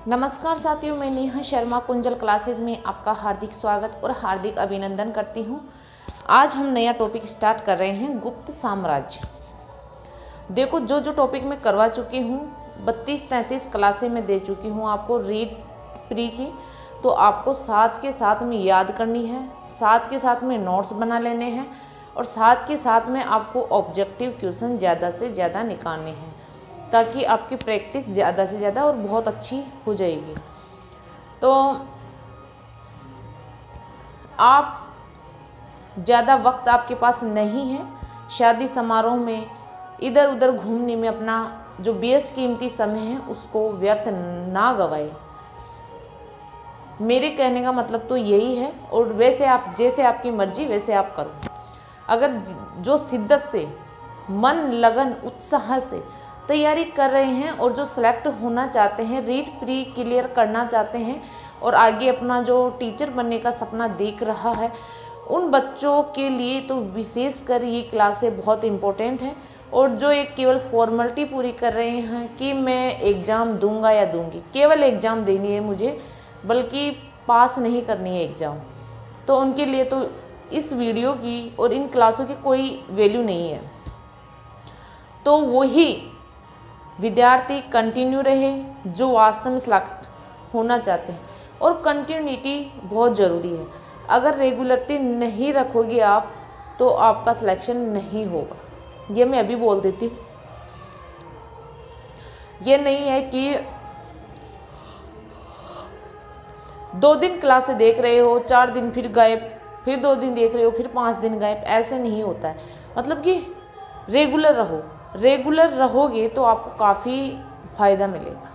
नमस्कार साथियों, मैं नेहा शर्मा कुंजल क्लासेज में आपका हार्दिक स्वागत और हार्दिक अभिनंदन करती हूँ। आज हम नया टॉपिक स्टार्ट कर रहे हैं, गुप्त साम्राज्य। देखो, जो टॉपिक मैं करवा चुकी हूँ 32-33 क्लासें में दे चुकी हूँ आपको रीड प्री की, तो आपको साथ के साथ में याद करनी है, साथ के साथ में नोट्स बना लेने हैं और साथ के साथ में आपको ऑब्जेक्टिव क्वेश्चन ज़्यादा से ज़्यादा निकालने हैं, ताकि आपकी प्रैक्टिस ज़्यादा से ज़्यादा और बहुत अच्छी हो जाएगी। तो आप ज़्यादा वक्त आपके पास नहीं है शादी समारोह में इधर उधर घूमने में, अपना जो बेशकीमती समय है उसको व्यर्थ ना गवाए। मेरे कहने का मतलब तो यही है, और वैसे आप जैसे आपकी मर्जी वैसे आप करो। अगर जो शिद्दत से, मन लगन उत्साह से तैयारी कर रहे हैं और जो सेलेक्ट होना चाहते हैं, रीड प्री क्लियर करना चाहते हैं और आगे अपना जो टीचर बनने का सपना देख रहा है, उन बच्चों के लिए तो विशेषकर ये क्लासें बहुत इम्पोर्टेंट हैं। और जो एक केवल फॉर्मेलिटी पूरी कर रहे हैं कि मैं एग्ज़ाम दूंगा या दूंगी, केवल एग्ज़ाम देनी है मुझे, बल्कि पास नहीं करनी है एग्ज़ाम, तो उनके लिए तो इस वीडियो की और इन क्लासों की कोई वैल्यू नहीं है। तो वही विद्यार्थी कंटिन्यू रहे जो वास्तव में सिलेक्ट होना चाहते हैं, और कंटिन्यूटी बहुत ज़रूरी है। अगर रेगुलरिटी नहीं रखोगे आप तो आपका सिलेक्शन नहीं होगा, ये मैं अभी बोल देती हूँ। ये नहीं है कि 2 दिन क्लास देख रहे हो, 4 दिन फिर गायब, फिर 2 दिन देख रहे हो, फिर 5 दिन गायब, ऐसे नहीं होता है। मतलब कि रेगुलर रहो, रेगुलर रहोगे तो आपको काफ़ी फ़ायदा मिलेगा।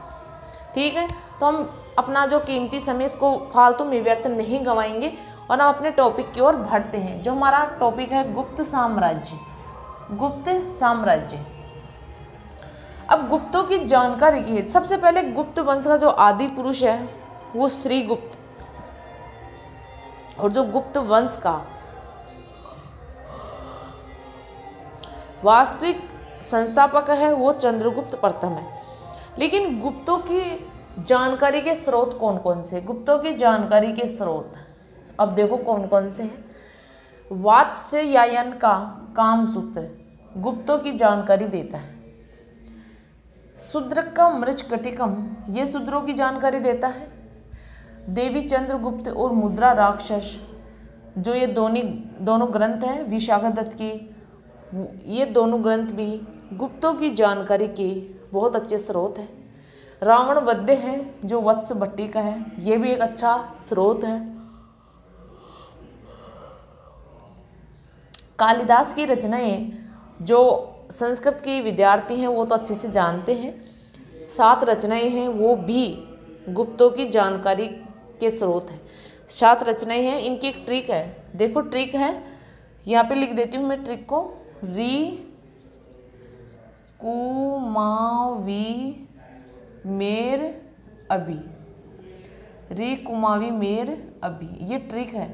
ठीक है, तो हम अपना जो कीमती समय इसको फालतू में व्यर्थ नहीं गवाएंगे और हम अपने टॉपिक की ओर बढ़ते हैं। जो हमारा टॉपिक है गुप्त साम्राज्य। गुप्त साम्राज्य। अब गुप्तों की जानकारी की है। सबसे पहले गुप्त वंश का जो आदि पुरुष है वो श्रीगुप्त, और जो गुप्त वंश का वास्तविक संस्थापक है वो चंद्रगुप्त प्रथम है। लेकिन गुप्तों की जानकारी के स्रोत कौन कौन से? गुप्तों की जानकारी के स्रोत अब देखो कौन कौन से हैं। वात्स्यायन का कामसूत्र गुप्तों की जानकारी देता है। शूद्रकम मृच्छकटिकम ये शूद्रों की जानकारी देता है। देवी चंद्रगुप्त और मुद्रा राक्षस, जो ये दोनों ग्रंथ हैं विशाखादत्त की, ये दोनों ग्रंथ भी गुप्तों की जानकारी के बहुत अच्छे स्रोत हैं। रावण वध्य है जो वत्स भट्टी का है, ये भी एक अच्छा स्रोत है। कालिदास की रचनाएं जो संस्कृत के विद्यार्थी हैं वो तो अच्छे से जानते हैं, 7 रचनाएं हैं वो भी गुप्तों की जानकारी के स्रोत हैं। 7 रचनाएं हैं। इनकी एक ट्रिक है, देखो ट्रिक है, यहाँ पे लिख देती हूँ मैं ट्रिक को। री कुमावी मेर अभी, री कुमावी मेर अभी, ये ट्रिक है,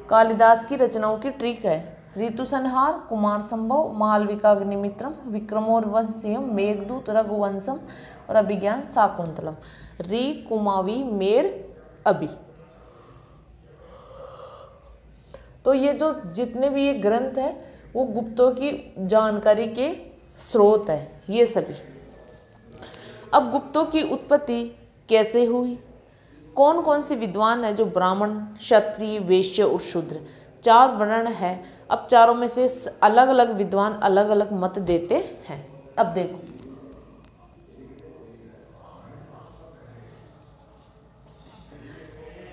कालिदास की रचनाओं की ट्रिक है। ऋतु संहार, कुमार संभव, मालविका अग्निमित्रम, विक्रमोर्वशीयम, मेघदूत, रघुवंशम और अभिज्ञान शाकुंतलम। री कुमावी मेर अभी। तो ये जो जितने भी ये ग्रंथ है वो गुप्तों की जानकारी के स्रोत है ये सभी। अब गुप्तों की उत्पत्ति कैसे हुई? कौन कौन से विद्वान है जो ब्राह्मण, क्षत्रिय, वैश्य और शूद्र 4 वर्ण है। अब चारों में से अलग अलग विद्वान अलग अलग मत देते हैं। अब देखो,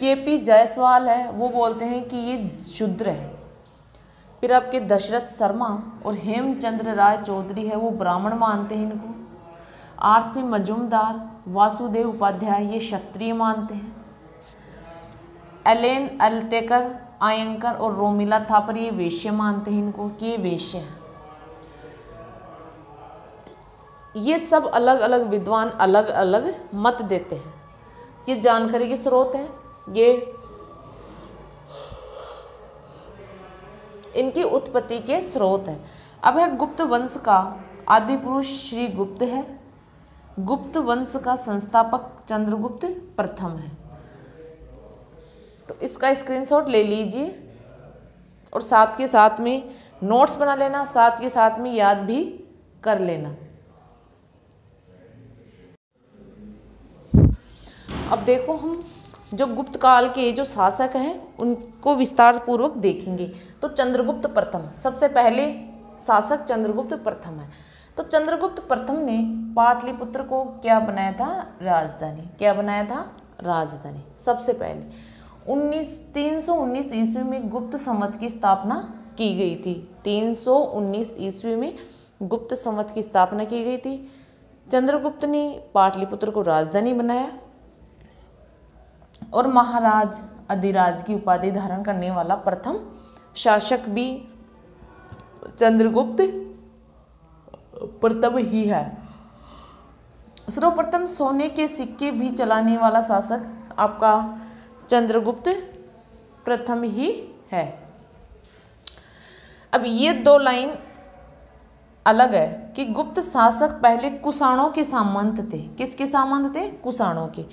केपी जायसवाल है वो बोलते हैं कि ये शूद्र है। फिर आपके दशरथ शर्मा और हेमचंद्र राय चौधरी है वो ब्राह्मण मानते हैं इनको। आर.सी. मजूमदार, वासुदेव उपाध्याय ये क्षत्रिय मानते हैं। एलेन अल्टेकर, आयंकर और रोमिला थापर ये वैश्य मानते हैं इनको कि ये वैश्य हैं। ये सब अलग अलग विद्वान अलग अलग मत देते हैं। ये जानकारी के स्रोत हैं, ये इनकी उत्पत्ति के स्रोत है। अब है गुप्त वंश का आदि पुरुष श्रीगुप्त है। गुप्त वंश का संस्थापक चंद्रगुप्त प्रथम है। तो इसका स्क्रीनशॉट ले लीजिए और साथ के साथ में नोट्स बना लेना, साथ के साथ में याद भी कर लेना। अब देखो हम जो गुप्त काल के जो शासक हैं उनको विस्तार पूर्वक देखेंगे। तो चंद्रगुप्त प्रथम, सबसे पहले शासक चंद्रगुप्त प्रथम है। तो चंद्रगुप्त प्रथम ने पाटलिपुत्र को क्या बनाया था? राजधानी। क्या बनाया था? राजधानी। सबसे पहले 319 ईस्वी में गुप्त संवत की स्थापना की गई थी। 319 ईस्वी में गुप्त संवत की स्थापना की गई थी। चंद्रगुप्त ने पाटलिपुत्र को राजधानी बनाया और महाराज अधिराज की उपाधि धारण करने वाला प्रथम शासक भी चंद्रगुप्त प्रथम ही है। सर्वप्रथम सोने के सिक्के भी चलाने वाला शासक आपका चंद्रगुप्त प्रथम ही है। अब ये दो लाइन अलग है कि गुप्त शासक पहले कुषाणों के सामंत थे। किसके सामंत थे? कुषाणों के।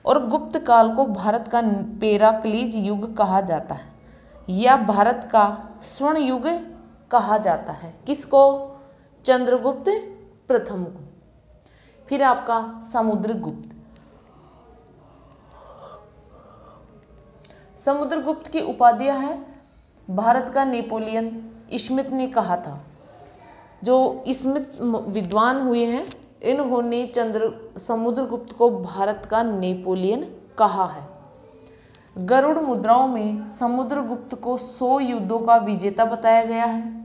और गुप्त काल को भारत का पेराक्लीज युग कहा जाता है या भारत का स्वर्ण युग कहा जाता है। किसको? चंद्रगुप्त प्रथम को। फिर आपका समुद्रगुप्त। समुद्रगुप्त की उपाधियां है भारत का नेपोलियन। स्मिथ ने कहा था, जो स्मिथ विद्वान हुए हैं इन्होंने समुद्रगुप्त को भारत का नेपोलियन कहा है। गरुड़ मुद्राओं में समुद्रगुप्त को 100 युद्धों का विजेता बताया गया है।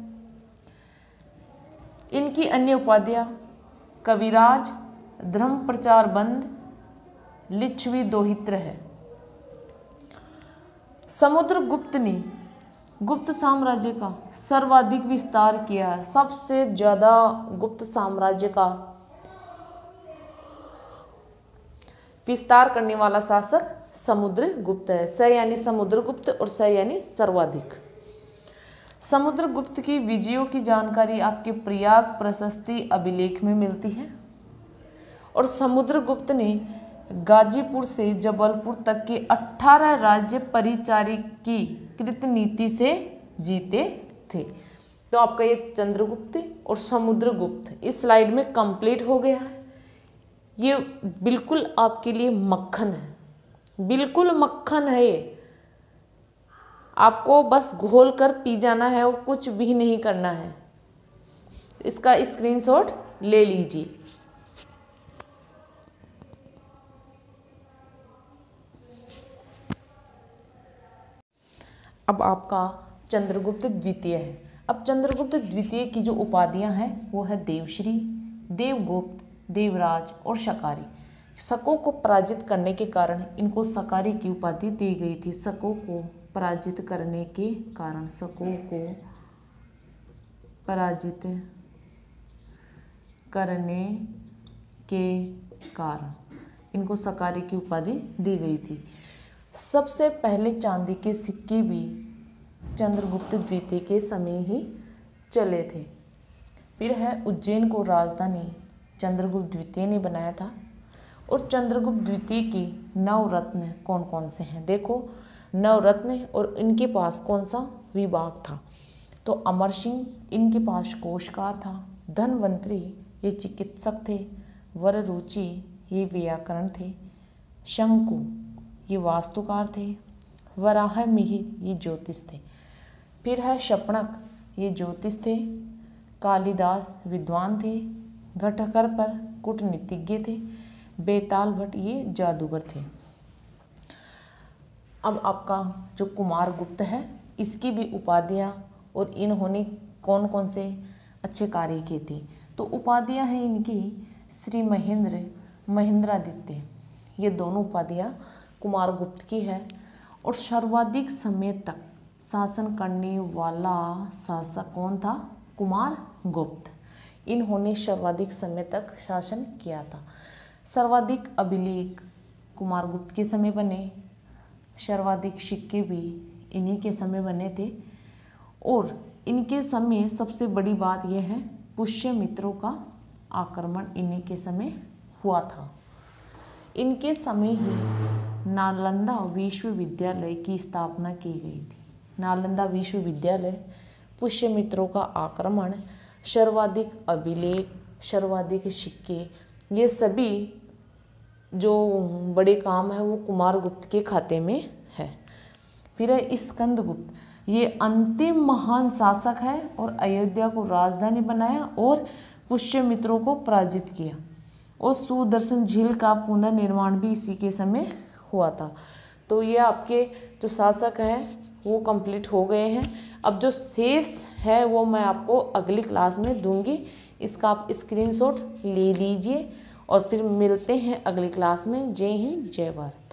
इनकी अन्य उपाधियां कविराज, धर्म प्रचार बंद, लिच्छवी दोहित्र है। समुद्रगुप्त ने गुप्त साम्राज्य का सर्वाधिक विस्तार किया है। सबसे ज्यादा गुप्त साम्राज्य का विस्तार करने वाला शासक समुद्रगुप्त है। स यानी समुद्रगुप्त और स यानी सर्वाधिक। समुद्रगुप्त की विजयों की जानकारी आपके प्रयाग प्रशस्ति अभिलेख में मिलती है। और समुद्रगुप्त ने गाजीपुर से जबलपुर तक के 18 राज्य परिचारी की कृत नीति से जीते थे। तो आपका ये चंद्रगुप्त और समुद्रगुप्त इस स्लाइड में कंप्लीट हो गया है। ये बिल्कुल आपके लिए मक्खन है, बिल्कुल मक्खन है ये। आपको बस घोल कर पी जाना है और कुछ भी नहीं करना है। इसका स्क्रीनशॉट ले लीजिए। अब आपका चंद्रगुप्त द्वितीय है। अब चंद्रगुप्त द्वितीय की जो उपाधियां हैं वो है देवश्री, देवगुप्त, देवराज और शकारी। शकों को पराजित करने के कारण इनको शकारी की उपाधि दी गई थी। शकों को पराजित करने के कारण, शकों को पराजित करने के कारण इनको शकारी की उपाधि दी गई थी। सबसे पहले चांदी के सिक्के भी चंद्रगुप्त द्वितीय के समय ही चले थे। फिर है उज्जैन को राजधानी चंद्रगुप्त द्वितीय ने बनाया था। और चंद्रगुप्त द्वितीय की नवरत्न कौन कौन से हैं? देखो, नवरत्न और इनके पास कौन सा विभाग था? तो अमर सिंह, इनके पास कोशकार था। धनवंतरी, ये चिकित्सक थे। वररुचि, ये व्याकरण थे। शंकु, ये वास्तुकार थे। वराह मिहिर, ये ज्योतिष थे। फिर है शपणक, ये ज्योतिष थे। कालिदास विद्वान थे। घटकर पर कूटनीतिज्ञ थे। बेताल भट्ट, ये जादूगर थे। अब आपका जो कुमारगुप्त है इसकी भी उपाधियां और इन्होंने कौन कौन से अच्छे कार्य किए थे? तो उपाधियां हैं इनकी श्री महेंद्र, महेंद्रादित्य, ये दोनों उपाधियां कुमारगुप्त की है। और सर्वाधिक समय तक शासन करने वाला शासक कौन था? कुमारगुप्त। इन्होंने सर्वाधिक समय तक शासन किया था। सर्वाधिक अभिलेख कुमारगुप्त के समय बने। सर्वाधिक सिक्के भी इन्हीं के समय बने थे। और इनके समय सबसे बड़ी बात यह है पुष्यमित्रों का आक्रमण इन्हीं के समय हुआ था। इनके समय ही नालंदा विश्वविद्यालय की स्थापना की गई थी। नालंदा विश्वविद्यालय, पुष्यमित्रों का आक्रमण, सर्वाधिक अभिलेख, सर्वाधिक सिक्के, ये सभी जो बड़े काम है वो कुमारगुप्त के खाते में है। फिर है स्कंदगुप्त, ये अंतिम महान शासक है और अयोध्या को राजधानी बनाया और पुष्यमित्रों को पराजित किया। और सुदर्शन झील का पुनर्निर्माण भी इसी के समय हुआ था। तो ये आपके जो शासक हैं वो कंप्लीट हो गए हैं। अब जो शेष है वो मैं आपको अगली क्लास में दूंगी, इसका आप स्क्रीनशॉट ले लीजिए और फिर मिलते हैं अगली क्लास में। जय हिंद, जय भारत।